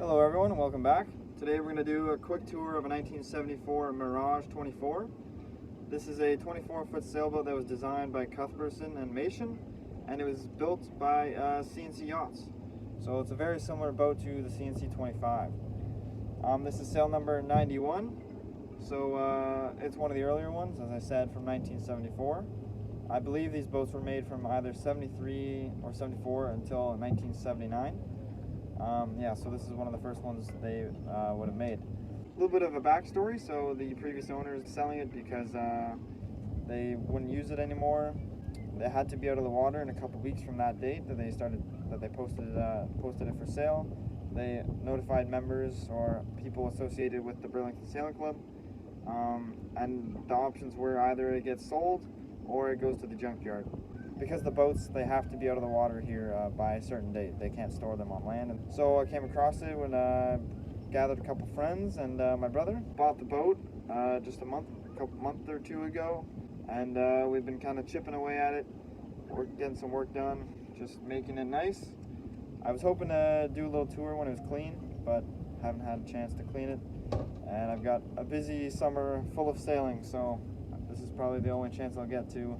Hello everyone and welcome back. Today we're going to do a quick tour of a 1974 Mirage 24. This is a 24-foot sailboat that was designed by Cuthbertson and Cassian, and it was built by CNC Yachts. So it's a very similar boat to the CNC 25. This is sail number 91, so it's one of the earlier ones, as I said, from 1974. I believe these boats were made from either 73 or 74 until 1979. Yeah, so this is one of the first ones they would have made. A little bit of a backstory. So the previous owner is selling it because they wouldn't use it anymore. They had to be out of the water in a couple weeks from that date that they posted it for sale. They notified members or people associated with the Burlington Sailing Club, and the options were either it gets sold or it goes to the junkyard. Because the boats, they have to be out of the water here by a certain date. They can't store them on land. And so I came across it when I gathered a couple friends and my brother. Bought the boat just a month or two ago, and we've been kind of chipping away at it. We're getting some work done, just making it nice. I was hoping to do a little tour when it was clean, but haven't had a chance to clean it. And I've got a busy summer full of sailing, so this is probably the only chance I'll get to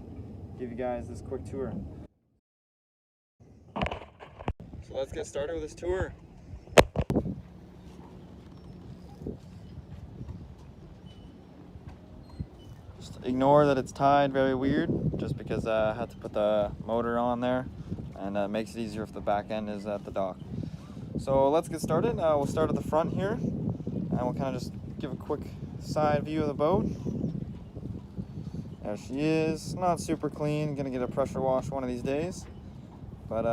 give you guys this quick tour. So let's get started with this tour. Just ignore that it's tied very weird, just because I had to put the motor on there, and it makes it easier if the back end is at the dock. So let's get started. We'll start at the front here, and we'll kind of just give a quick side view of the boat. There she is. Not super clean. Gonna get a pressure wash one of these days, but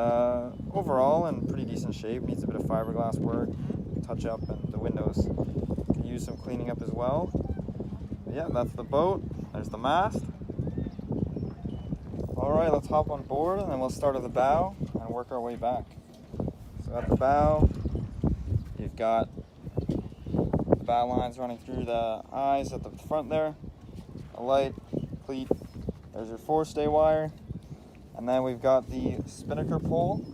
overall in pretty decent shape. Needs a bit of fiberglass work, touch up, and the windows can use some cleaning up as well. But yeah, that's the boat. There's the mast. All right, let's hop on board, and then we'll start at the bow and work our way back. So at the bow, you've got the bow lines running through the eyes at the front there. A light. There's your forestay wire, and then we've got the spinnaker pole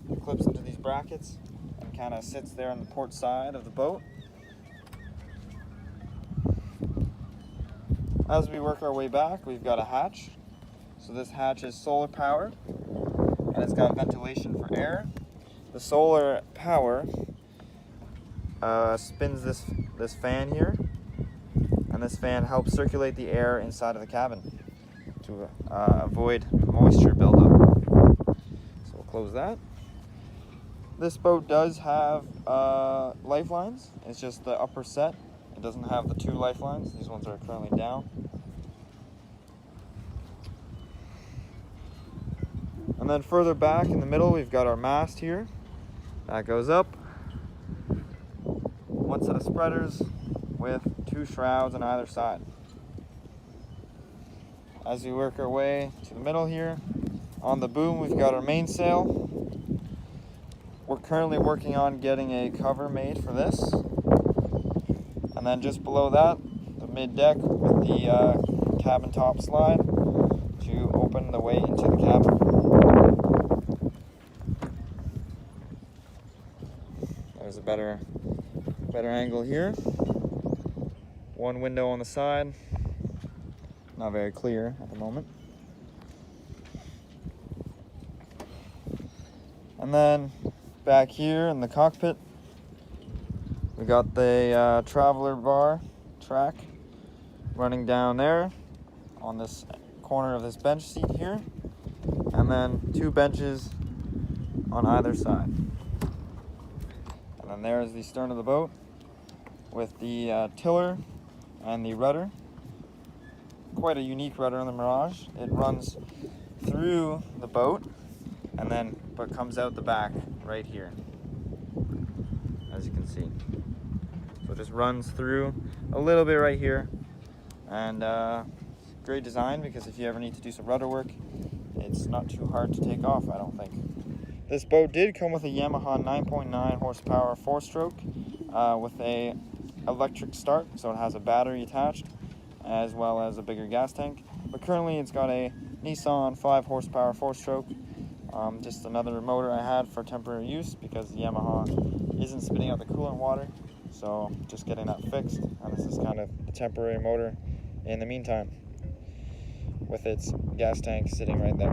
that clips into these brackets and kind of sits there on the port side of the boat. As we work our way back, we've got a hatch. So this hatch is solar powered, and it's got ventilation for air. The solar power spins this fan here, and this fan helps circulate the air inside of the cabin to avoid moisture buildup. So we'll close that. This boat does have lifelines. It's just the upper set. It doesn't have the two lifelines. These ones are currently down. And then further back in the middle, we've got our mast here. That goes up. One set of spreaders with two shrouds on either side. As we work our way to the middle here, on the boom we've got our mainsail. We're currently working on getting a cover made for this. And then just below that, the mid-deck with the cabin top slide to open the way into the cabin. There's a better angle here. One window on the side. Not very clear at the moment. And then back here in the cockpit, we got the traveler bar track running down there on this corner of this bench seat here, and then two benches on either side. And then there's the stern of the boat with the tiller and the rudder. Quite a unique rudder on the Mirage. It runs through the boat and then but comes out the back right here, as you can see. So it just runs through a little bit right here, and great design, because if you ever need to do some rudder work, it's not too hard to take off, I don't think. This boat did come with a Yamaha 9.9 horsepower 4-stroke with a electric start, so it has a battery attached as well as a bigger gas tank. But currently it's got a Nissan 5 horsepower 4-stroke, just another motor I had for temporary use because the Yamaha isn't spitting out the coolant water, so just getting that fixed. And this is kind of a temporary motor in the meantime, with its gas tank sitting right there.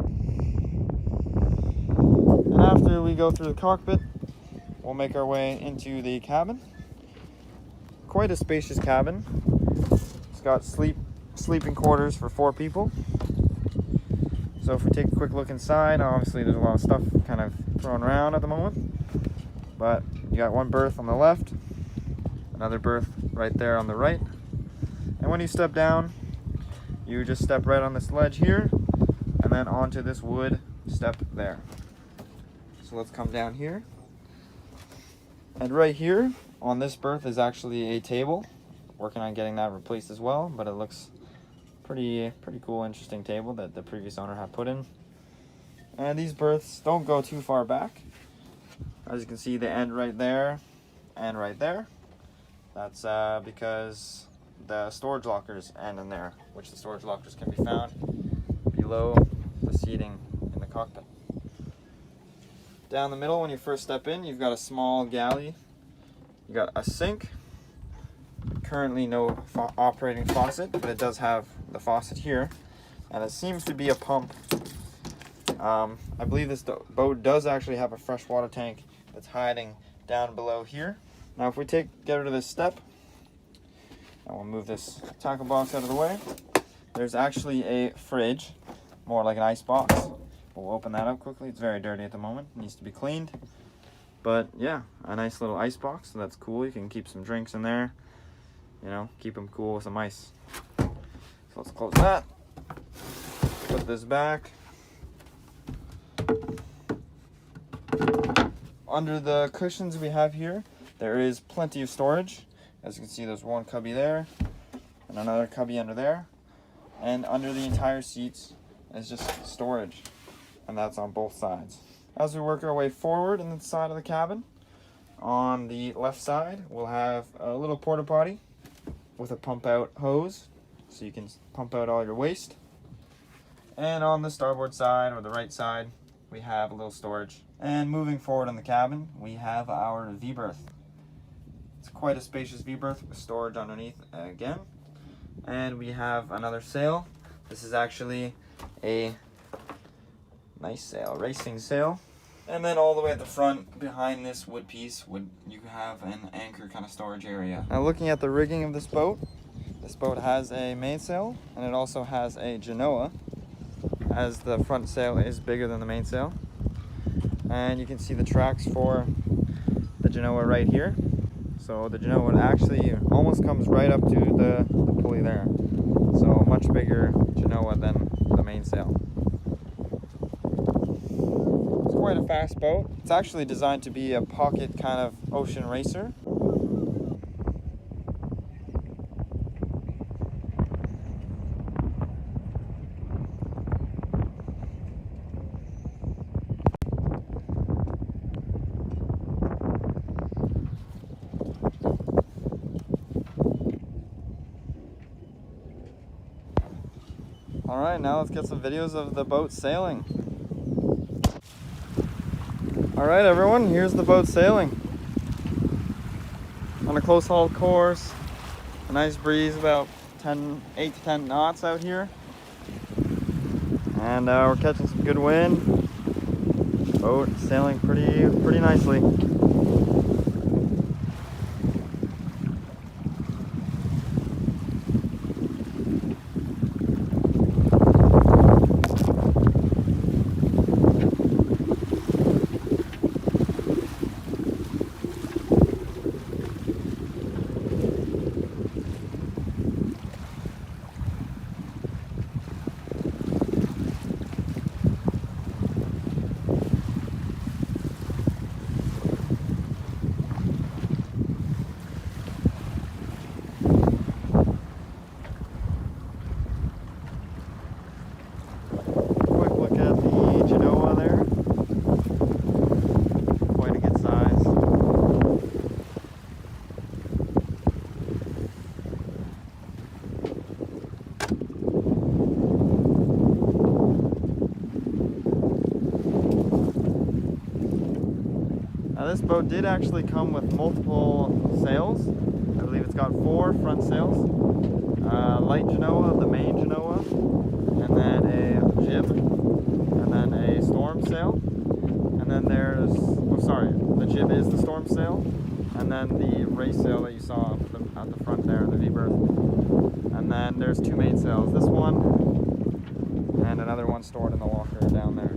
And after we go through the cockpit, we'll make our way into the cabin. Quite a spacious cabin. It's got sleeping quarters for 4 people. So if we take a quick look inside, obviously there's a lot of stuff kind of thrown around at the moment. But you got one berth on the left, another berth right there on the right. And when you step down, you just step right on this ledge here, and then onto this wood step there. So let's come down here. And right here on this berth is actually a table. Working on getting that replaced as well, but it looks pretty cool, interesting table that the previous owner had put in. And these berths don't go too far back. As you can see, they end right there and right there. That's because the storage lockers end in there, which the storage lockers can be found below the seating in the cockpit. Down the middle, when you first step in, you've got a small galley. You got a sink. Currently no operating faucet, but it does have the faucet here, and it seems to be a pump. I believe this boat does actually have a freshwater tank that's hiding down below here. Now if we get rid of this step, and we'll move this tackle box out of the way, there's actually a fridge, more like an ice box. We'll open that up quickly. It's very dirty at the moment, it needs to be cleaned. But yeah, a nice little ice box, so that's cool. You can keep some drinks in there, you know, keep them cool with some ice. So let's close that, put this back. Under the cushions we have here, there is plenty of storage. As you can see, there's one cubby there and another cubby under there, and under the entire seats is just storage, and that's on both sides. As we work our way forward in the side of the cabin, on the left side we'll have a little porta potty with a pump out hose, so you can pump out all your waste. And on the starboard side, or the right side, we have a little storage. And moving forward in the cabin, we have our V-berth. It's quite a spacious V-berth with storage underneath again. And we have another sail. This is actually a nice sail, racing sail. And then all the way at the front, behind this wood piece, you have an anchor kind of storage area. Now looking at the rigging of this boat has a mainsail, and it also has a genoa, as the front sail is bigger than the mainsail. And you can see the tracks for the genoa right here. So the genoa actually almost comes right up to the pulley there. So much bigger genoa than the mainsail. It's quite a fast boat. It's actually designed to be a pocket kind of ocean racer. Alright, now let's get some videos of the boat sailing. Alright everyone, here's the boat sailing. On a close haul course, a nice breeze, about 8 to 10 knots out here. And we're catching some good wind. Boat sailing pretty nicely. boat did actually come with multiple sails. I believe it's got 4 front sails. Light Genoa, the main Genoa, and then a jib, and then a storm sail, and then there's, oh sorry, the jib is the storm sail, and then the race sail that you saw at the front there, the V-berth, and then there's 2 main sails, this one, and another one stored in the locker down there.